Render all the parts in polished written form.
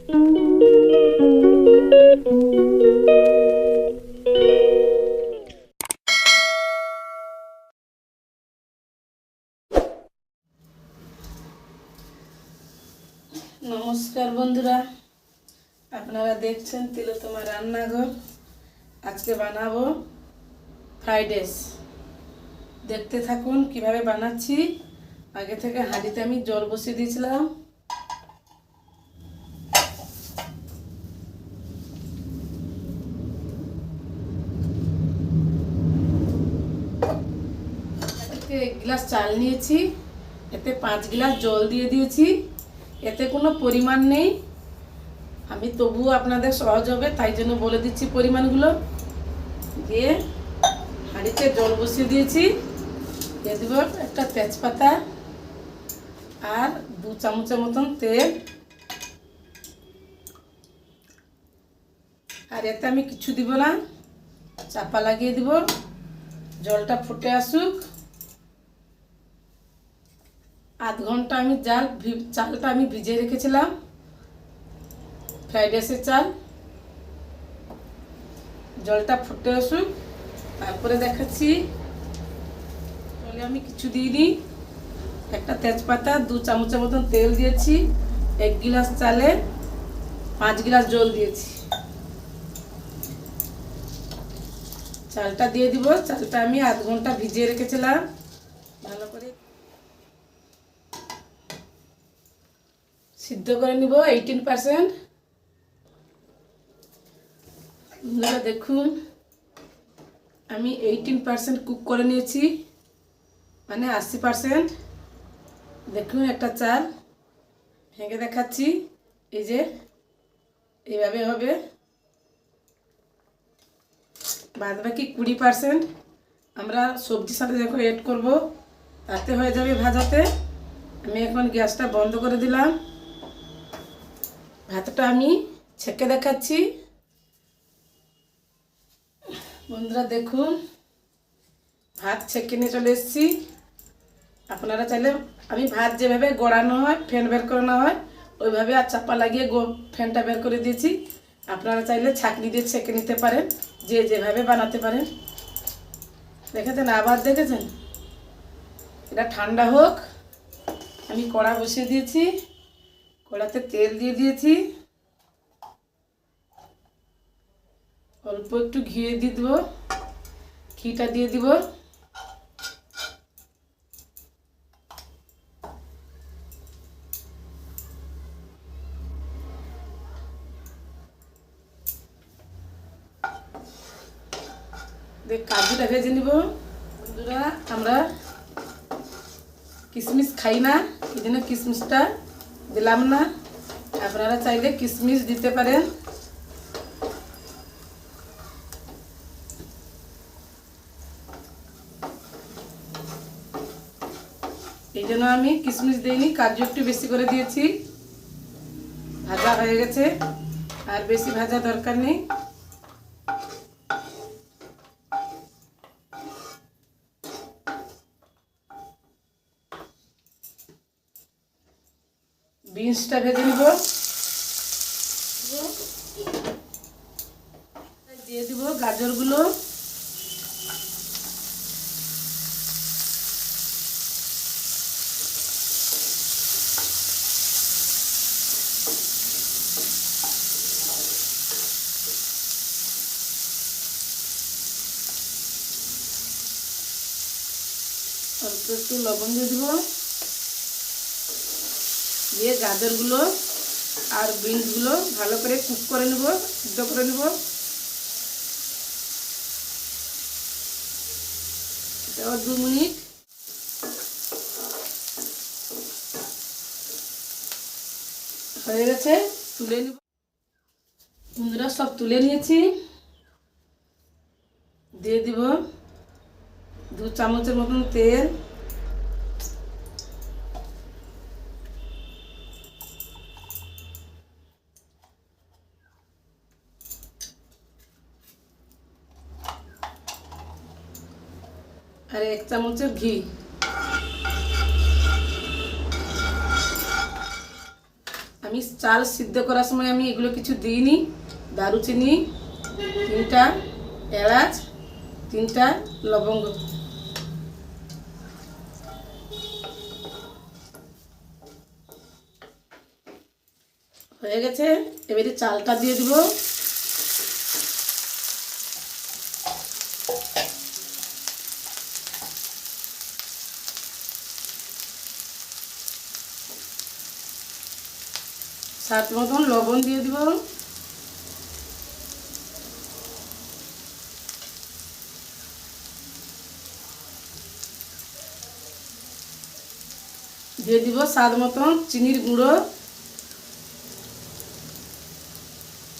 নমস্কার বন্ধুরা, আপনারা দেখছেন তিলোত্তমা রান্নাঘর। আজকে বানাবো ফ্রাইড রাইস। দেখতে থাকুন কিভাবে বানাচ্ছি। আগে থেকে হাঁড়িতে আমি জল বসিয়ে দিয়েছিলাম। এক গ্লাস চাল নিয়েছি, এতে 5 গ্লাস জল দিয়ে দিয়েছি। এতে কোনো পরিমাণ নেই, আমি তবুও আপনাদের সহজ হবে তাই জন্য বলে দিচ্ছি পরিমাণগুলো। দিয়ে হাঁড়িতে জল বসিয়ে দিয়েছি। দিয়ে দেব একটা তেজপাতা আর 2 চামচের মতন তেল। আর এতে আমি কিছু দিব না, চাপা লাগিয়ে দিব। জলটা ফুটে আসুক। আধ ঘন্টা আমি চালটা আমি ভিজিয়ে রেখেছিলাম, ফ্রাইড রাইসের চাল। জলটা ফুটে আসুক, তারপরে দেখাচ্ছি। তাহলে আমি কিছু দিইনি, একটা তেজপাতা, 2 চামচের মতন তেল দিয়েছি। 1 গ্লাস চালে 5 গ্লাস জল দিয়েছি। চালটা দিয়ে দিব। চালটা আমি আধ ঘন্টা ভিজিয়ে রেখেছিলাম। ভালো করে সিদ্ধ করে নিব 18%। আপনারা দেখুন আমি 18% কুক করে নিয়েছি, মানে 80%। দেখুন একটা চাল ভেঙে দেখাচ্ছি, এই যে এইভাবে হবে। বাদ বাকি 20% আমরা সবজির সাথে যখন এড করব তাতে হয়ে যাবে ভাজাতে। আমি এখন গ্যাসটা বন্ধ করে দিলাম। ভাতটা আমি ছেঁকে দেখাচ্ছি। বন্ধুরা দেখুন, ভাত ছেঁকে নিয়ে চলে এসেছি। আপনারা চাইলে, আমি ভাত যেভাবে গড়ানো হয়, ফেন বের করানো হয়, ওইভাবে আর চাপা লাগিয়ে ফেনটা বের করে দিয়েছি। আপনারা চাইলে ছাঁকনি দিয়ে ছেঁকে নিতে পারেন, যে যেভাবে বানাতে পারেন। দেখেছেন, আবার দেখেছেন। এটা ঠান্ডা হোক। আমি কড়া বসিয়ে দিয়েছি, কড়াতে তেল দিয়ে দিয়েছি। অল্প একটু ঘি দিয়ে দেবো, ঘিটা দিয়ে দিব। কাজুটা ভেজে নিব। বন্ধুরা, আমরা কিশমিশ খাই না, এই জন্য কিশমিশটা দিলাম না। আপনারা চাইলে কিশমিশ দিতে পারেন। এই জন্য আমি কিশমিশ দিইনি, কাজু একটু বেশি করে দিয়েছি। ভাজা হয়ে গেছে, আর বেশি ভাজা দরকার নেই। বিনসটা ভেজে নিব। দিয়ে দিব গাজরগুলো। অল্প একটু লবণ দিয়ে দিব। দিয়ে গাজরগুলো আর বিনসগুলো ভালো করে কুক করে নেব, সিদ্ধ করে নেব। এটাও 2 মিনিট। হয়ে গেছে, তুলে নিব। বন্ধুরা, সব তুলে নিয়েছি। দিয়ে দিব 2 চামচের মতন তেল। আর 1 চামচের ঘি। আমি চাল সিদ্ধ করার সময় আমি এগুলো কিছু দিইনি। দারুচিনি, 3টা এলাচ, 3টা লবঙ্গ। হয়ে গেছে, এবারে চালটা দিয়ে দিব। স্বাদ মতন লবণ দিয়ে দিব। দিয়ে দিব স্বাদ মতন চিনির গুঁড়ো।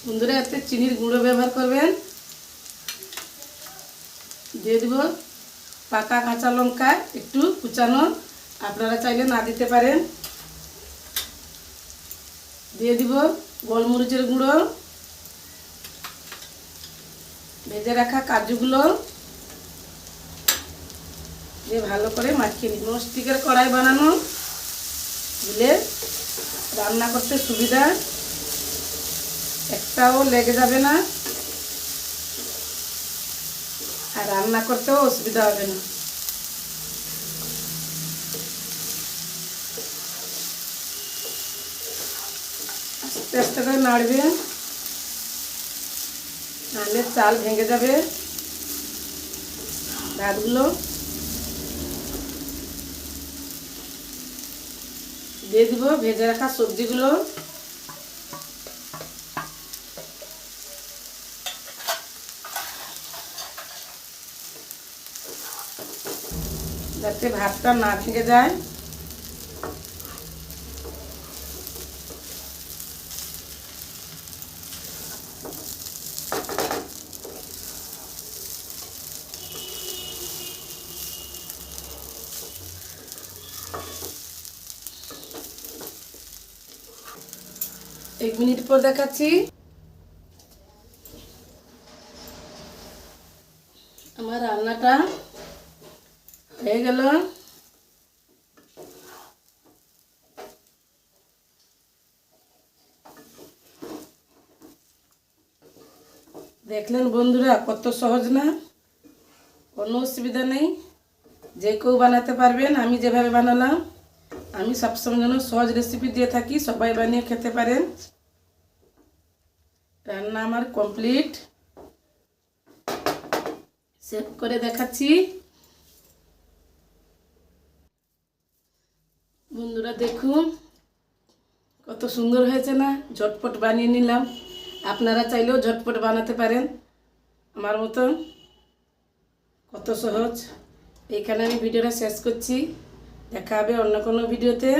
বন্ধুরা এতে চিনির গুঁড়ো ব্যবহার করবেন। দিয়ে দিব পাকা কাঁচা লঙ্কা একটু কুচানো, আপনারা চাইলে না দিতে পারেন। দিয়ে দিব গোলমরিচের গুঁড়ো, ভেজে রাখা কাজুগুলো দিয়ে ভালো করে মাখিয়ে নিব। ননস্টিকের কড়াই বানানো, দিলে রান্না করতে সুবিধা, একটাও লেগে যাবে না আর রান্না করতেও অসুবিধা হবে না। আস্তে আস্তে করে নাড়বে, নাহলে চাল ভেঙে যাবে। ভাতগুলো দিয়ে দিব, ভেজে রাখা সবজিগুলো। যাতে ভাতটা না ভেঙে যায়। এক মিনিট পর দেখাচ্ছি। আমার রান্নাটা হয়ে গেল। দেখলেন বন্ধুরা কত সহজ না, কোনো অসুবিধা নেই, যে কেউ বানাতে পারবেন। আমি যেভাবে বানালাম, আমি সবসময় যেন সহজ রেসিপি দিয়ে থাকি, সবাই বানিয়ে খেতে পারেন। রান্না আমার কমপ্লিট, সেভ করে দেখাচ্ছি। বন্ধুরা দেখুন কত সুন্দর হয়েছে না, ঝটপট বানিয়ে নিলাম। আপনারা চাইলেও ঝটপট বানাতে পারেন আমার মতন, কত সহজ। এইখানে আমি ভিডিওটা শেষ করছি, দেখা হবে অন্য কোনো ভিডিওতে।